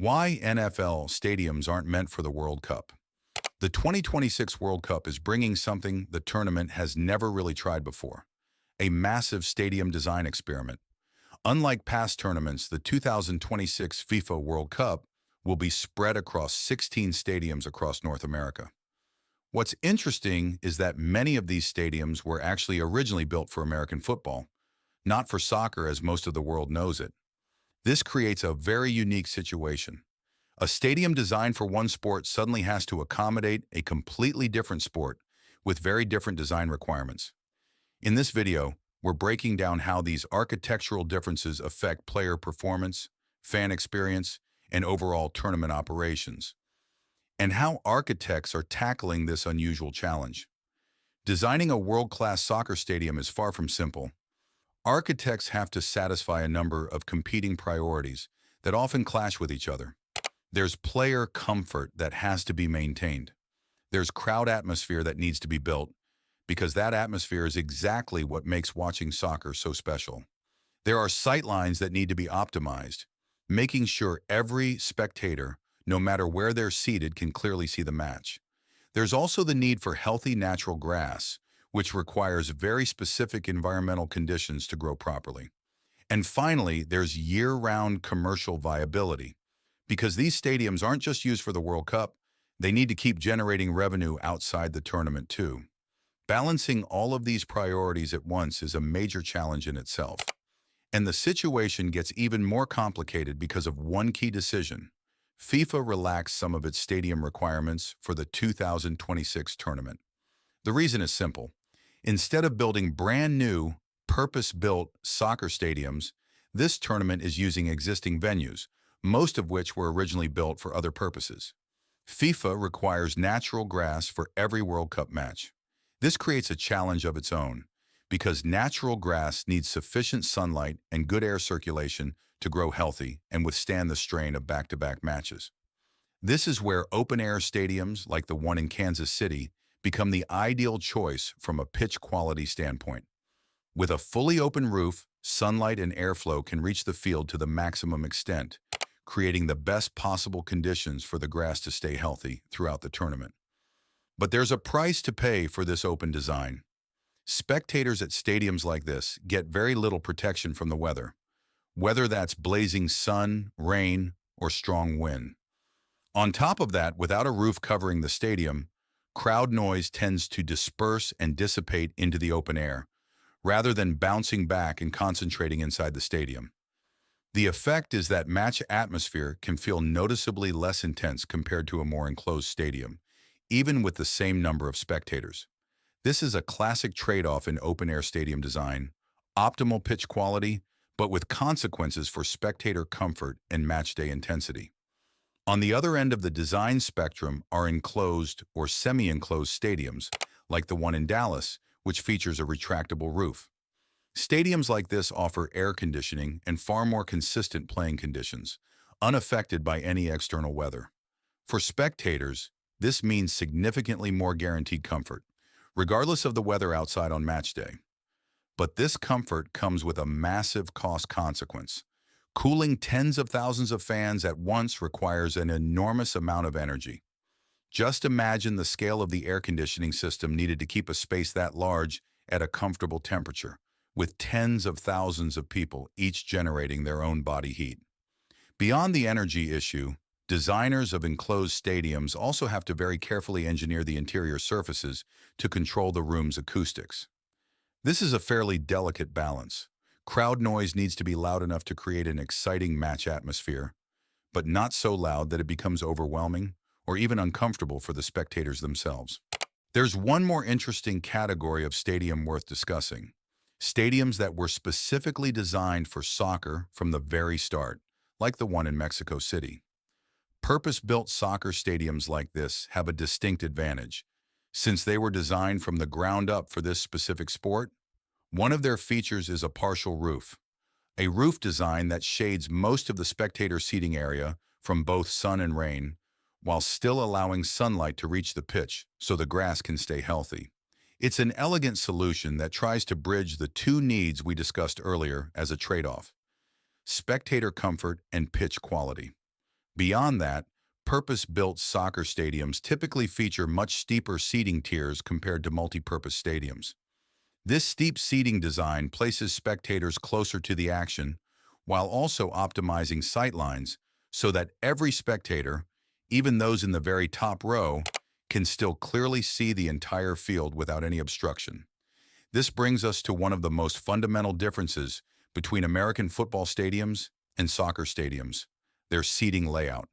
Why NFL stadiums aren't meant for the World Cup. The 2026 World Cup is bringing something the tournament has never really tried before, a massive stadium design experiment. Unlike past tournaments, the 2026 FIFA World Cup will be spread across 16 stadiums across North America. What's interesting is that many of these stadiums were actually originally built for American football, not for soccer as most of the world knows it. This creates a very unique situation. A stadium designed for one sport suddenly has to accommodate a completely different sport with very different design requirements. In this video, we're breaking down how these architectural differences affect player performance, fan experience, and overall tournament operations, and how architects are tackling this unusual challenge. Designing a world-class soccer stadium is far from simple. Architects have to satisfy a number of competing priorities that often clash with each other. There's player comfort that has to be maintained. There's crowd atmosphere that needs to be built, because that atmosphere is exactly what makes watching soccer so special. There are sight lines that need to be optimized, making sure every spectator, no matter where they're seated, can clearly see the match. There's also the need for healthy natural grass, which requires very specific environmental conditions to grow properly. And finally, there's year-round commercial viability. Because these stadiums aren't just used for the World Cup, they need to keep generating revenue outside the tournament too. Balancing all of these priorities at once is a major challenge in itself. And the situation gets even more complicated because of one key decision. FIFA relaxed some of its stadium requirements for the 2026 tournament. The reason is simple. Instead of building brand new, purpose-built soccer stadiums, this tournament is using existing venues, most of which were originally built for other purposes. FIFA requires natural grass for every World Cup match. This creates a challenge of its own, because natural grass needs sufficient sunlight and good air circulation to grow healthy and withstand the strain of back-to-back matches. This is where open-air stadiums, like the one in Kansas City, become the ideal choice from a pitch quality standpoint. With a fully open roof, sunlight and airflow can reach the field to the maximum extent, creating the best possible conditions for the grass to stay healthy throughout the tournament. But there's a price to pay for this open design. Spectators at stadiums like this get very little protection from the weather, whether that's blazing sun, rain, or strong wind. On top of that, without a roof covering the stadium, crowd noise tends to disperse and dissipate into the open air, rather than bouncing back and concentrating inside the stadium. The effect is that match atmosphere can feel noticeably less intense compared to a more enclosed stadium, even with the same number of spectators. This is a classic trade-off in open-air stadium design: optimal pitch quality, but with consequences for spectator comfort and matchday intensity. On the other end of the design spectrum are enclosed or semi-enclosed stadiums, like the one in Dallas, which features a retractable roof. Stadiums like this offer air conditioning and far more consistent playing conditions, unaffected by any external weather. For spectators, this means significantly more guaranteed comfort, regardless of the weather outside on match day. But this comfort comes with a massive cost consequence. Cooling tens of thousands of fans at once requires an enormous amount of energy. Just imagine the scale of the air conditioning system needed to keep a space that large at a comfortable temperature, with tens of thousands of people each generating their own body heat. Beyond the energy issue, designers of enclosed stadiums also have to very carefully engineer the interior surfaces to control the room's acoustics. This is a fairly delicate balance. Crowd noise needs to be loud enough to create an exciting match atmosphere, but not so loud that it becomes overwhelming or even uncomfortable for the spectators themselves. There's one more interesting category of stadium worth discussing: stadiums that were specifically designed for soccer from the very start, like the one in Mexico City. Purpose-built soccer stadiums like this have a distinct advantage. Since they were designed from the ground up for this specific sport, one of their features is a partial roof, a roof design that shades most of the spectator seating area from both sun and rain, while still allowing sunlight to reach the pitch so the grass can stay healthy. It's an elegant solution that tries to bridge the two needs we discussed earlier as a trade-off: spectator comfort and pitch quality. Beyond that, purpose-built soccer stadiums typically feature much steeper seating tiers compared to multi-purpose stadiums. This steep seating design places spectators closer to the action while also optimizing sightlines so that every spectator, even those in the very top row, can still clearly see the entire field without any obstruction. This brings us to one of the most fundamental differences between American football stadiums and soccer stadiums: their seating layout.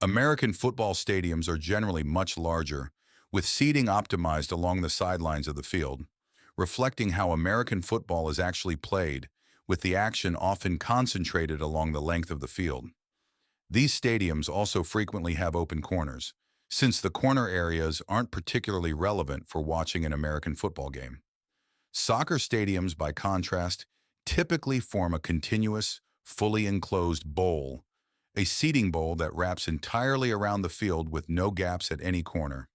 American football stadiums are generally much larger, with seating optimized along the sidelines of the field, reflecting how American football is actually played, with the action often concentrated along the length of the field. These stadiums also frequently have open corners, since the corner areas aren't particularly relevant for watching an American football game. Soccer stadiums, by contrast, typically form a continuous, fully enclosed bowl, a seating bowl that wraps entirely around the field with no gaps at any corner.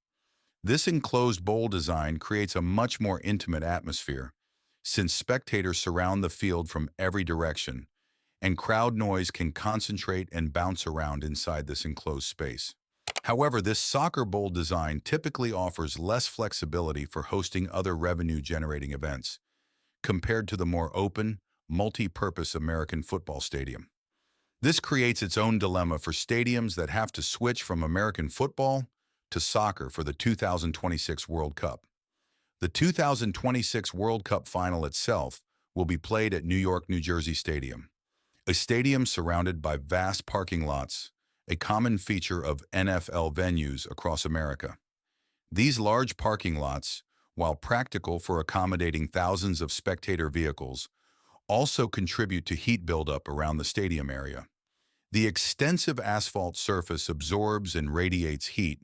This enclosed bowl design creates a much more intimate atmosphere, since spectators surround the field from every direction, and crowd noise can concentrate and bounce around inside this enclosed space. However, this soccer bowl design typically offers less flexibility for hosting other revenue-generating events, compared to the more open, multi-purpose American football stadium. This creates its own dilemma for stadiums that have to switch from American football to soccer for the 2026 World Cup. The 2026 World Cup final itself will be played at New York, New Jersey Stadium, a stadium surrounded by vast parking lots, a common feature of NFL venues across America. These large parking lots, while practical for accommodating thousands of spectator vehicles, also contribute to heat buildup around the stadium area. The extensive asphalt surface absorbs and radiates heat,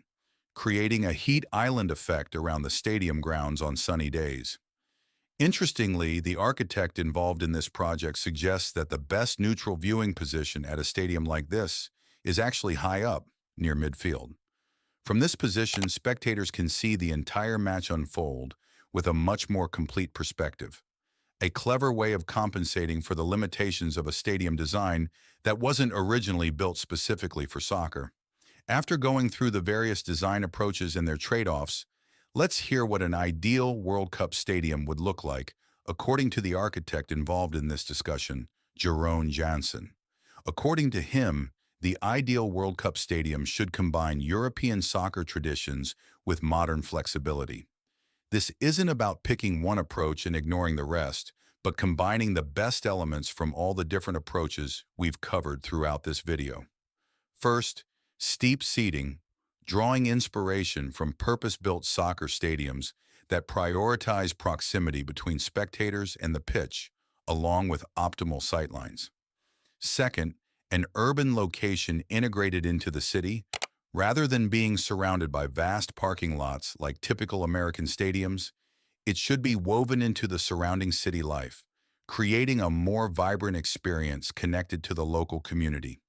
creating a heat island effect around the stadium grounds on sunny days. Interestingly, the architect involved in this project suggests that the best neutral viewing position at a stadium like this is actually high up, near midfield. From this position, spectators can see the entire match unfold with a much more complete perspective, a clever way of compensating for the limitations of a stadium design that wasn't originally built specifically for soccer. After going through the various design approaches and their trade-offs, let's hear what an ideal World Cup stadium would look like, according to the architect involved in this discussion, Jeroen Jansen. According to him, the ideal World Cup stadium should combine European soccer traditions with modern flexibility. This isn't about picking one approach and ignoring the rest, but combining the best elements from all the different approaches we've covered throughout this video. First, steep seating, drawing inspiration from purpose-built soccer stadiums that prioritize proximity between spectators and the pitch, along with optimal sightlines. Second, an urban location integrated into the city, rather than being surrounded by vast parking lots like typical American stadiums. It should be woven into the surrounding city life, creating a more vibrant experience connected to the local community.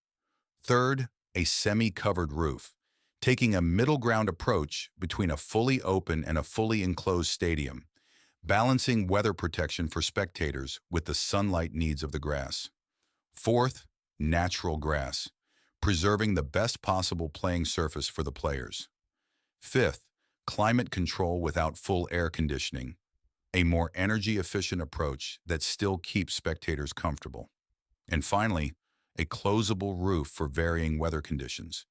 Third, a semi-covered roof, taking a middle ground approach between a fully open and a fully enclosed stadium, balancing weather protection for spectators with the sunlight needs of the grass. Fourth, natural grass, preserving the best possible playing surface for the players. Fifth, climate control without full air conditioning, a more energy-efficient approach that still keeps spectators comfortable. And finally, a closable roof for varying weather conditions,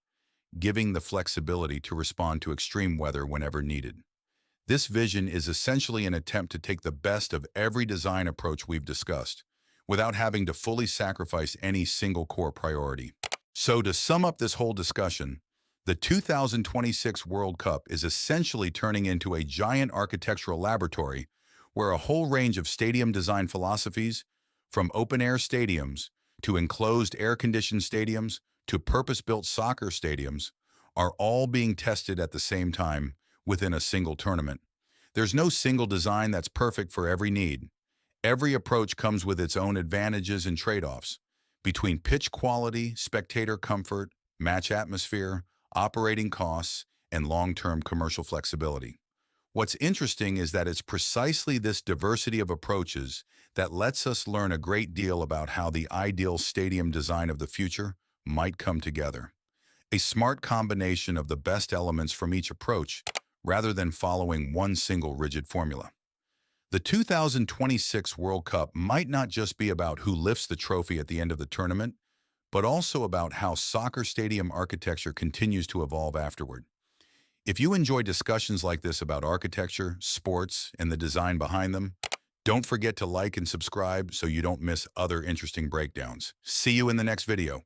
giving the flexibility to respond to extreme weather whenever needed. This vision is essentially an attempt to take the best of every design approach we've discussed, without having to fully sacrifice any single core priority. So to sum up this whole discussion, the 2026 World Cup is essentially turning into a giant architectural laboratory where a whole range of stadium design philosophies, from open-air stadiums to enclosed air-conditioned stadiums to purpose-built soccer stadiums, are all being tested at the same time within a single tournament. There's no single design that's perfect for every need. Every approach comes with its own advantages and trade-offs between pitch quality, spectator comfort, match atmosphere, operating costs, and long-term commercial flexibility. What's interesting is that it's precisely this diversity of approaches that lets us learn a great deal about how the ideal stadium design of the future might come together. a smart combination of the best elements from each approach rather than following one single rigid formula. The 2026 World Cup might not just be about who lifts the trophy at the end of the tournament, but also about how soccer stadium architecture continues to evolve afterward. If you enjoy discussions like this about architecture, sports, and the design behind them, don't forget to like and subscribe so you don't miss other interesting breakdowns. See you in the next video.